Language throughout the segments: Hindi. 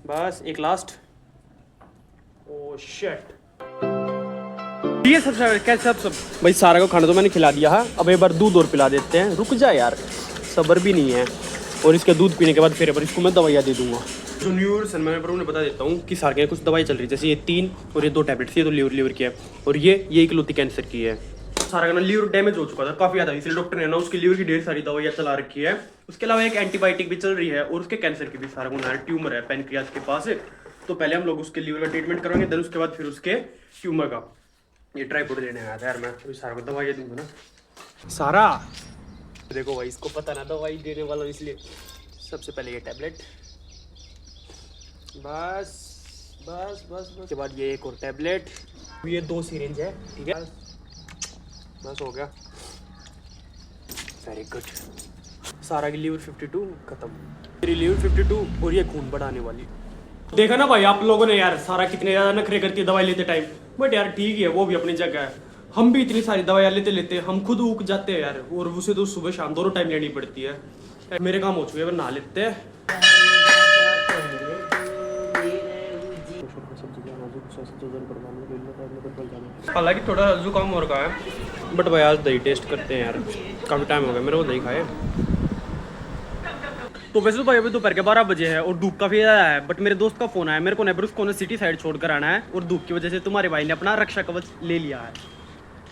बस एक लास्ट। ओह शिट, ये सब कैसे सब भाई सारा को खाना तो मैंने खिला दिया है। अब एक बार दूध और पिला देते हैं। रुक जा यार, सब्र भी नहीं है। और इसके दूध पीने के बाद फिर इसको मैं दवाइयाँ दे दूंगा। जो न्यू ईयर सन मैं उन्हें बता देता हूँ कि सारे कुछ दवाई चल रही है। जैसे ये 3 और ये 2 टैबलेट्स, ये तो लीवर की है, और ये इकलौती कैंसर की है। सारा का ना लीवर डैमेज हो चुका था काफी ज्यादा, इसलिए डॉक्टर ने ना उसकी लीवर की ढेर सारी दवाइयाँ चला रखी है। उसके अलावा एक एंटीबायोटिक भी चल रही है, और उसके कैंसर की भी। सारा को ना ट्यूमर है पैनक्रियाज के पास, तो पहले हम लोग उसके लीवर का ट्रीटमेंट करवाएंगे, देन उसके बाद फिर उसके ट्यूमर का। ये ट्राइपॉड लेने आया था यार मैं, तो सारा को दवाई दूंगा ना। सारा देखो भाई, इसको पता ना दवाई देने वाला, इसलिए सबसे पहले ये टैबलेट, बस बस बस बस। उसके बाद ये एक और टैबलेट, ये 2 सिरिंज है, ठीक है, बस हो गया, वेरी गुड। सारा की लीवर 52 खत्म, मेरी लीवर 52 और ये खून बढ़ाने वाली। देखा ना भाई आप लोगों ने यार, सारा कितने ज्यादा नखरे करती है दवाई लेते टाइम। बट यार ठीक है, वो भी अपनी जगह है। हम भी इतनी सारी दवाइयाँ लेते हम खुद उग जाते हैं यार, और उसे तो सुबह शाम दोनों टाइम लेनी पड़ती है। मेरे काम हो चुके हैं, नहा लेते हैं। हालांकि थोड़ा जुकाम हो रखा है, बट भाई आज दही टेस्ट करते हैं यार, काफ़ी टाइम हो गया मेरे को दही खाए। तो वैसे तो भाई अभी दोपहर के 12 बजे है और धूप काफ़ी ज़्यादा है, बट मेरे दोस्त का फ़ोन आया मेरे को, नेबर उसको सिटी साइड छोड़कर आना है, और धूप की वजह से तुम्हारे भाई ने अपना रक्षा कवच ले लिया है।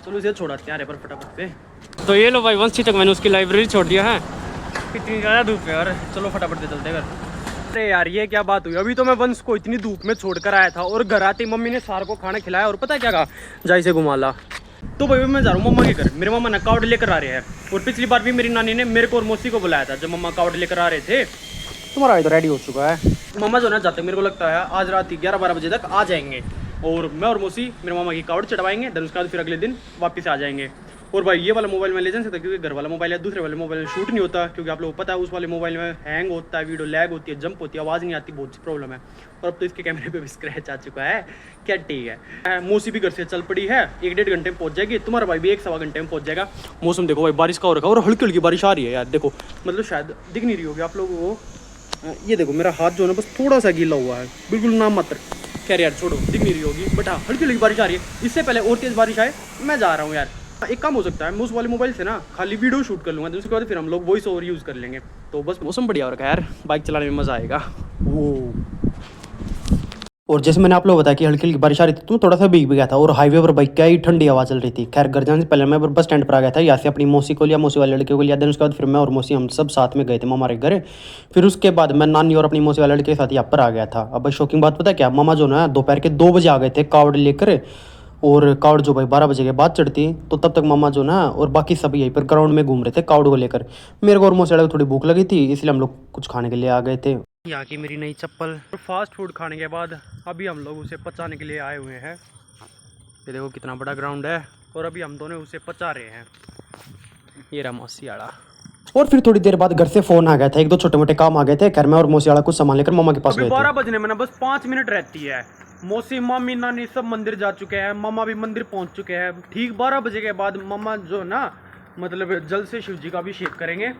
चलो इसे छोड़ाते हैं यार पर फटाफट से। तो ये लो भाई, वंश तक मैंने उसकी लाइब्रेरी छोड़ दिया है, इतनी ज़्यादा धूप है यार। चलो फटाफट से चलते घर। अरे यार ये क्या बात हुई, अभी तो मैं वंश को इतनी धूप में छोड़कर आया था, और घर आते मम्मी ने सार को खाना खिलाया, और पता है क्या कहा, जाई से घुमा ला। तो भाई मैं जा रहा हूँ मम्मा के घर, मेरे मम्मा ना कावड़ लेकर आ रहे हैं, और पिछली बार भी मेरी नानी ने मेरे को और मौसी को बुलाया था जब मम्मा कावड़ लेकर आ रहे थे। तुम्हारा भाई तो रेडी हो चुका है। मम्मा जो ना जाते मेरे को लगता है आज रात 11-12 बजे तक आ जाएंगे, और मैं और मौसी मेरे मामा की कावड़ चढ़वाएंगे, देन उसके बाद फिर अगले दिन वापस आ जाएंगे। और भाई ये वाला मोबाइल मैं ले जा सकता, क्योंकि घर वाला मोबाइल है, दूसरे वाले मोबाइल में शूट नहीं होता, क्योंकि आप लोगों को पता है उस वाले मोबाइल में हैंग होता है, वीडियो लैग होती है, जंप होती है, आवाज़ नहीं आती, बहुत सी प्रॉब्लम है। और अब तो इसके कैमरे पे भी स्क्रैच आ चुका है, क्या ठीक है। मौसी भी घर से चल पड़ी है, 1-1.5 घंटे में पहुंच जाएगी, तुम्हारा भाई भी 1-1.25 घंटे में पहुंच जाएगा। मौसम देखो भाई बारिश का हो रखा है, और हल्की हल्की बारिश आ रही है यार, देखो मतलब शायद दिख नहीं रही होगी आप लोगों को। ये देखो मेरा हाथ जो है ना बस थोड़ा सा गीला हुआ है, बिल्कुल नाम मात्र। खैर यार छोड़ो, दिख नहीं रही होगी, बट हाँ हल्की हल्की बारिश आ रही है। इससे पहले और तेज़ बारिश आए मैं जा रहा हूँ यार। एक काम हो सकता है, मैं उस वाले मोबाइल से ना खाली वीडियो शूट कर लूँगा, तो उसके बाद फिर हम लोग वॉइस ओवर यूज़ कर लेंगे। तो बस मौसम बढ़िया हो रखा है यार, बाइक चलाने में मज़ा आएगा। वो और जैसे मैंने आप लोग बताया कि हल्की हल्की बारिश आ रही थी, तो थोड़ा सा भीग भी गया था, और हाईवे पर बाइक क्या ही ठंडी हवा चल रही थी। खैर घर जाने से पहले मैं बस स्टैंड पर आ गया था, यहाँ से अपनी मौसी को लिया, मौसी वाले लड़के को लिया, देन उसके बाद फिर मैं और मौसी हम सब साथ में गए थे मामा के घर। फिर उसके बाद मैं नानी और अपनी मौसी वाले लड़के के साथ यहाँ पर आ गया था। अब शॉकिंग बात पता क्या, मामा जो ना दोपहर के 2 बजे आ गए थे कावड़ लेकर, और कावड़ जो भाई 12 बजे के बाद चढ़ती, तो तब तक मामा जो ना और बाकी सब यहीं पर ग्राउंड में घूम रहे थे कावड़ को लेकर। मेरे को और मौसी वाले को थोड़ी भूख लगी थी, इसलिए हम लोग कुछ खाने के लिए आ गए थे। यहाँ की मेरी नई चप्पल। फास्ट फूड खाने के बाद अभी हम लोग उसे पचाने के लिए आए हुए हैं। ये देखो कितना बड़ा ग्राउंड है, और अभी हम दोनों उसे पचा रहे हैं। ये रहा मौसियाड़ा। और फिर थोड़ी देर बाद घर से फोन आ गया था, 1-2 छोटे मोटे काम आ गए थे। खैर मैं और मौसियाड़ा कुछ सामान लेकर मामा के पास गए थे। 12 बजने में ना बस 5 मिनट रहती है। मौसी मामी नानी सब मंदिर जा चुके हैं, मामा भी मंदिर पहुंच चुके हैं। ठीक 12 बजे के बाद मामा जो ना मतलब जल से शिव जी का अभिषेक करेंगे,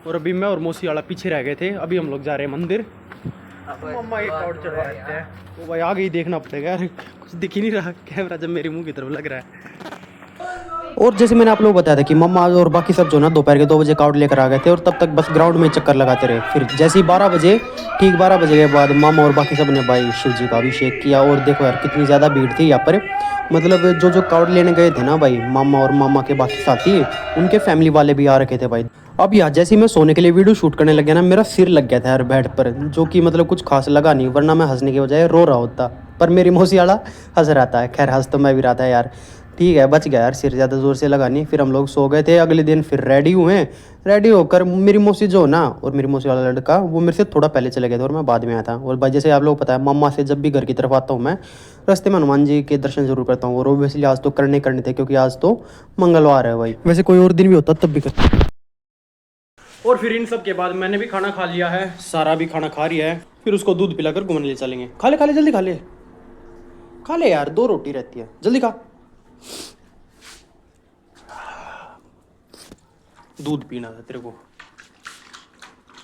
और अभी मैं और मौसियाड़ा पीछे रह गए थे। अभी हम लोग जा रहे हैं मंदिर। मम्मा एक कावड़ चढ़वा देते हैं, तो भाई आगे ही देखना पड़ेगा यार, कुछ दिख ही नहीं रहा कैमरा जब मेरे मुंह की तरफ लग रहा है। और जैसे मैंने आप लोगों को बताया था कि मम्मा और बाकी सब जो ना दोपहर के 2 बजे कावड़ लेकर आ गए थे, और तब तक बस ग्राउंड में चक्कर लगाते रहे। फिर जैसे ही 12 बजे, ठीक 12 बजे के बाद मामा और बाकी सब ने भाई शिव जी का अभिषेक किया। और देखो यार कितनी ज़्यादा भीड़ थी यहाँ पर, मतलब जो कावड़ लेने गए थे ना भाई, मामा और मामा के बाकी साथी, उनके फैमिली वाले भी आ रखे थे भाई। अब यार जैसे ही मैं सोने के लिए वीडियो शूट करने लग गया ना, मेरा सिर लग गया था यार बेड पर, जो कि मतलब कुछ खास लगा नहीं, वरना मैं हंसने के बजाय रो रहा होता। पर मेरी मौसियाड़ा हंस रहा था। खैर हंस तो मैं भी रहा था यार, ठीक है बच गया यार, सिर ज़्यादा ज़ोर से लगा नहीं। फिर हम लोग सो गए थे। अगले दिन फिर रेडी हुए, रेडी होकर मेरी मौसी जो ना और मेरी मौसी वाला लड़का वो मेरे से थोड़ा पहले चले गए थे, और मैं बाद में आया था। और भाई जैसे आप लोग पता है, मम्मा से जब भी घर की तरफ आता हूँ मैं, रास्ते में हनुमान जी के दर्शन जरूर करता हूँ। और ओबियसली आज तो करने थे, क्योंकि आज तो मंगलवार है भाई, वैसे कोई और दिन भी होता तब भी करता। और फिर इन सब के बाद मैंने भी खाना खा लिया है, सारा भी खाना खा रही है। फिर उसको दूध पिलाकर घूमने ले चलेंगे। खा ले जल्दी खा ले यार, 2 रोटी रहती है, जल्दी खा। दूध पीना था तेरे को।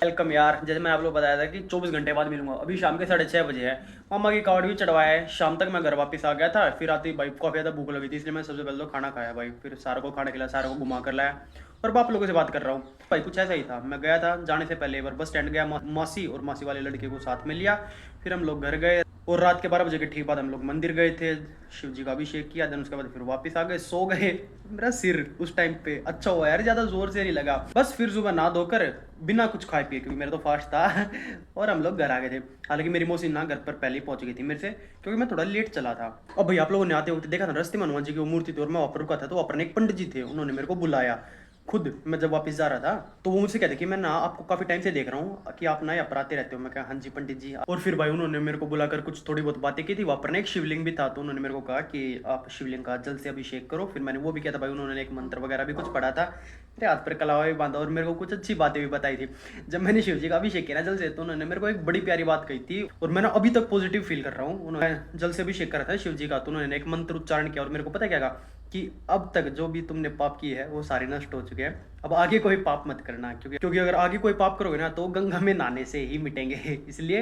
वेलकम यार, जैसे मैंने आप लोग बताया था कि 24 घंटे बाद मिलूंगा। अभी शाम के 6:30 बजे है। मामा की कार्ड भी चढ़वाया है। शाम तक मैं घर वापस आ गया था। फिर आते ही भाई काफ़ी ज़्यादा भूख लगी थी, इसलिए मैं सबसे पहले तो खाना खाया भाई। फिर सारा को खाना खिलाया, सारा को घुमा कर लाया और बाप लोगों से बात कर रहा हूँ भाई। कुछ ऐसा ही था, मैं गया था जाने से पहले एक बार बस स्टैंड गया, मौसी और मौसी वाले लड़के को साथ में लिया। फिर हम लोग घर गए और रात के 12 बजे के ठीक बाद हम लोग मंदिर गए थे, शिव जी का अभिषेक किया। देन उसके बाद फिर वापस आ गए, सो गए। मेरा सिर उस टाइम पे अच्छा हुआ यार, ज़्यादा जोर से नहीं लगा। बस फिर सुबह नहा धोकर बिना कुछ खाए पिए, क्योंकि मेरा तो फास्ट था और हम लोग घर आ गए थे। हालांकि मेरी मौसी ना घर पर पहले ही पहुंच गई थी मेरे से, क्योंकि मैं थोड़ा लेट चला था। अब भाई आप लोगों ने आते वक्त देखा था रास्ते में हनुमान जी की वो मूर्ति थी और मैं वहाँ पर रुका था, तो वहाँ पर एक पंडित जी थे, उन्होंने मेरे को बुलाया खुद। मैं जब वापस जा रहा था तो वो मुझसे कहते कि मैं ना आपको काफ़ी टाइम से देख रहा हूँ कि आप ना यहाँ पर आते रहते हो। मैं कहा हाँ जी पंडित जी। और फिर भाई उन्होंने मेरे को बुलाकर कुछ थोड़ी बहुत बातें की थी। वहाँ पर ना एक शिवलिंग भी था, तो उन्होंने मेरे को कहा कि आप शिवलिंग का जल से अभिषेक करो। फिर मैंने वो भी किया था भाई। उन्होंने एक मंत्र वगैरह भी कुछ पढ़ा था, मेरे हाथ पर कलावा भी बांधा और मेरे को कुछ अच्छी बातें भी बताई थी। जब मैंने शिव जी का अभिषेक किया ना जल से, तो उन्होंने मेरे को एक बड़ी प्यारी बात कही थी और मैं ना अभी तक पॉजिटिव फील कर रहा हूँ। उन्होंने जल से अभिषेक करा था शिव जी का, तो उन्होंने एक मंत्र उच्चारण किया और मेरे को पता क्या कहा कि अब तक जो भी तुमने पाप की है वो सारे नष्ट हो चुके हैं। अब आगे कोई पाप मत करना, क्योंकि अगर आगे कोई पाप करोगे ना तो गंगा में नहाने से ही मिटेंगे। इसलिए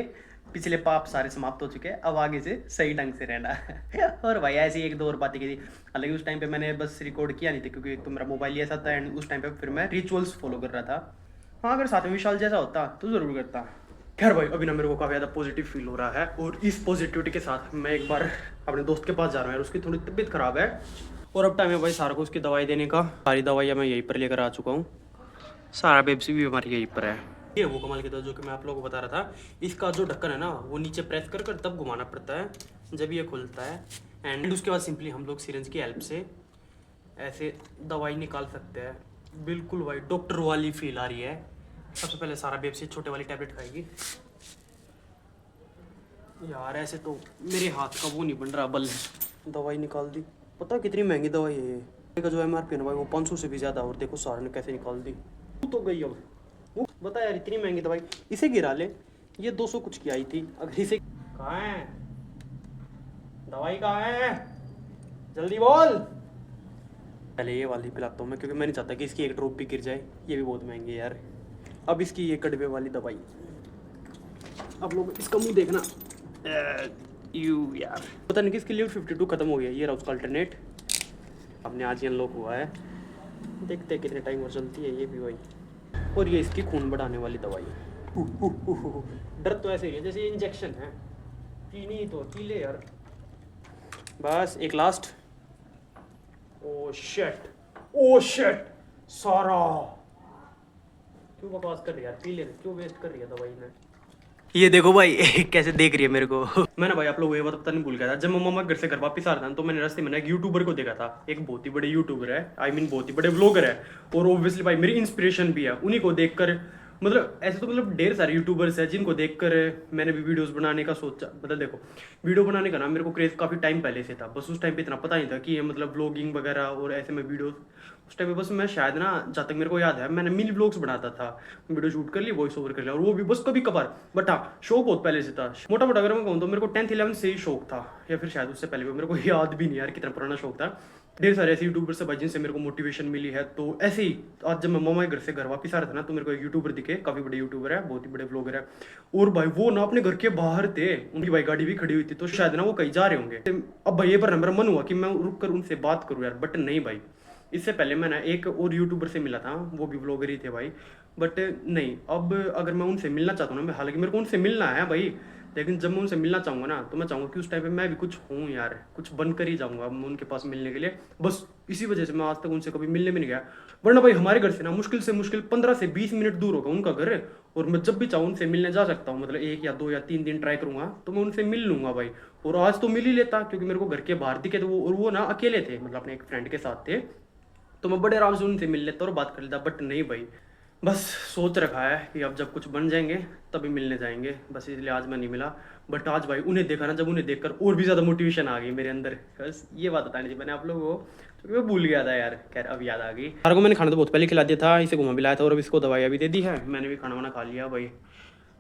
पिछले पाप सारे समाप्त हो चुके हैं, अब आगे से सही ढंग से रहना। और भाई ऐसी एक दो और बातें की थी। हालांकि उस टाइम पे मैंने बस रिकॉर्ड किया नहीं था, क्योंकि एक तो मेरा मोबाइल ही ऐसा था एंड उस टाइम पे फिर मैं रिचुअल्स फॉलो कर रहा था। हाँ, अगर साथ में विशाल जैसा होता तो ज़रूर करता। खैर भाई, अभी ना मेरे को काफ़ी ज़्यादा पॉजिटिव फील हो रहा है और इस पॉजिटिविटी के साथ मैं एक बार अपने दोस्त के पास जा रहा हूँ यार। उसकी थोड़ी तबीयत ख़राब है और अब टाइम है भाई सारा को उसकी दवाई देने का। सारी दवाइयाँ मैं यहीं पर लेकर आ चुका हूँ। सारा बेब्सी भी हमारी यहीं पर है। ये वो कमाल की दवा जो कि मैं आप लोगों को बता रहा था। इसका जो ढक्कन है ना वो नीचे प्रेस कर कर तब घुमाना पड़ता है जब ये खुलता है। एंड उसके बाद सिंपली हम लोग सिरिंज की हेल्प से ऐसे दवाई निकाल सकते हैं। बिल्कुल भाई डॉक्टर वाली फील आ रही है। सबसे पहले सारा बेब्सी छोटे वाली टैबलेट खाएगी। यार ऐसे तो मेरे हाथ का वो नहीं बन रहा बल। दवाई निकाल दी। पता है कितनी महंगी दवाई है ये का जो MRP है ना भाई वो 500 से भी ज़्यादा। और देखो सारे ने कैसे निकाल दी। तो गई अब वो। बता यार इतनी महंगी दवाई, इसे गिरा ले। ये 200 कुछ की आई थी। अगर इसे कहाँ है दवाई, कहाँ है जल्दी बोल। पहले ये वाली पिलाता हूँ मैं, क्योंकि मैं नहीं चाहता कि इसकी एक ड्रॉप भी गिर जाए। ये भी बहुत महंगी है यार। अब इसकी ये कड़वे वाली दवाई। अब लोग इसका मुंह देखना। यू यार पता नहीं किसके लिए 52 खत्म हो गया। ये रहा उसका अल्टरनेट। हमने आज ही अनलॉक हुआ है, देखते हैं कितने टाइम और चलती है ये भी भाई। और ये इसकी खून बढ़ाने वाली दवाई है। डर तो ऐसे ही है जैसे इंजेक्शन है। पीनी तो पी ले यार। बस एक लास्ट। ओ शिट सारा क्यों बकवास कर रही है यार। पी ले, क्यों वेस्ट कर रही है दवाई ने। ये देखो भाई कैसे देख रही है मेरे को। मैंने भाई आप लोग ये बात पता नहीं भूल गया था। जब मैं मामा घर से घर वापस आ रहा था तो मैंने रास्ते में एक यूट्यूबर को देखा था। एक बहुत ही बड़े यूट्यूबर है, बहुत ही बड़े व्लॉगर है और ऑब्वियसली भाई मेरी इंस्पिरेशन भी है। उन्हीं को देखकर मतलब ऐसे तो मतलब ढेर सारे यूट्यूबर्स हैं जिनको देखकर मैंने भी वीडियोस बनाने का सोचा। मतलब देखो वीडियो बनाने का ना मेरे को क्रेज काफ़ी टाइम पहले से था। बस उस टाइम पे इतना पता नहीं था कि ये मतलब व्लॉगिंग वगैरह और ऐसे में वीडियोस। उस टाइम पे बस मैं शायद ना जहाँ तक मेरे को याद है मैंने मिनी व्लॉग्स बनाता था। वीडियो शूट कर ली, वॉइस ओवर कर लिया और वो भी बस कभी कभार। बट हाँ शौक बहुत पहले से था। मोटा मोटा अगर मैं कहूँ तो मेरे को 10th 11th से ही शौक था, या फिर शायद उससे पहले भी। मेरे को याद भी नहीं यार कितना पुराना शौक था। ढेर सारे ऐसे यूट्यूबर से भाई जिनसे मेरे को मोटिवेशन मिली है। तो ऐसे ही आज जब मैं मामा के घर से घर वापस आ रहा था ना तो मेरे को एक यूट्यूबर दिखे। काफ़ी बड़े यूट्यूबर है, बहुत ही बड़े व्लॉगर है। और भाई वो ना अपने घर के बाहर थे, उनकी भाई गाड़ी भी खड़ी हुई थी, तो शायद ना वो कहीं जा रहे होंगे। अब भाई ये पर मेरा मन हुआ कि मैं रुक कर उनसे बात करूँ यार, बट नहीं भाई। इससे पहले मैं ना एक और यूट्यूबर से मिला था, वो भी व्लॉगर ही थे भाई। बट नहीं, अब अगर मैं उनसे मिलना चाहता हूँ ना, हालांकि मेरे को उनसे मिलना है भाई, लेकिन जब मैं उनसे मिलना चाहूँगा ना तो मैं चाहूँगा कि उस टाइम पे मैं भी कुछ हूँ यार, कुछ बनकर ही जाऊँगा मैं उनके पास मिलने के लिए। बस इसी वजह से मैं आज तक उनसे कभी मिलने भी नहीं गया। वरना भाई हमारे घर से ना मुश्किल से मुश्किल 15 से 20 मिनट दूर होगा उनका घर, और मैं जब भी चाहूँ उनसे मिलने जा सकता हूँ। मतलब 1 या 2 या 3 दिन ट्राई करूँगा तो मैं उनसे मिल लूँगा भाई। और आज तो मिल ही लेता, क्योंकि मेरे को घर के बाहर दिखे थे वो, और वो ना अकेले थे, मतलब अपने एक फ्रेंड के साथ थे। तो मैं बड़े आराम से उनसे मिल लेता और बात कर लेता। बट नहीं भाई, बस सोच रखा है कि अब जब कुछ बन जाएंगे तभी मिलने जाएंगे, बस इसलिए आज मैं नहीं मिला। बट आज भाई उन्हें देखा ना, जब उन्हें देखकर और भी ज़्यादा मोटिवेशन आ गई मेरे अंदर। बस ये बात बतानी थी मैंने आप लोगों को, क्योंकि मैं भूल गया था यार। खैर अब याद आ गई। सारा को मैंने खाना तो बहुत पहले खिला दिया था, इसे घुमा भी लाया था और अब इसको दवाइयाँ भी दे दी है। मैंने भी खाना वाना खा लिया भाई।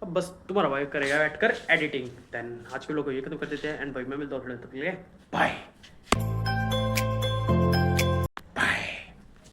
अब बस तुम्हारा भाई करेगा बैठ कर एडिटिंग। देन आज के लोग को ये खत्म कर देते हैं एंड भाई मैं मिलता हूँ थोड़े तक के लिए। बाय।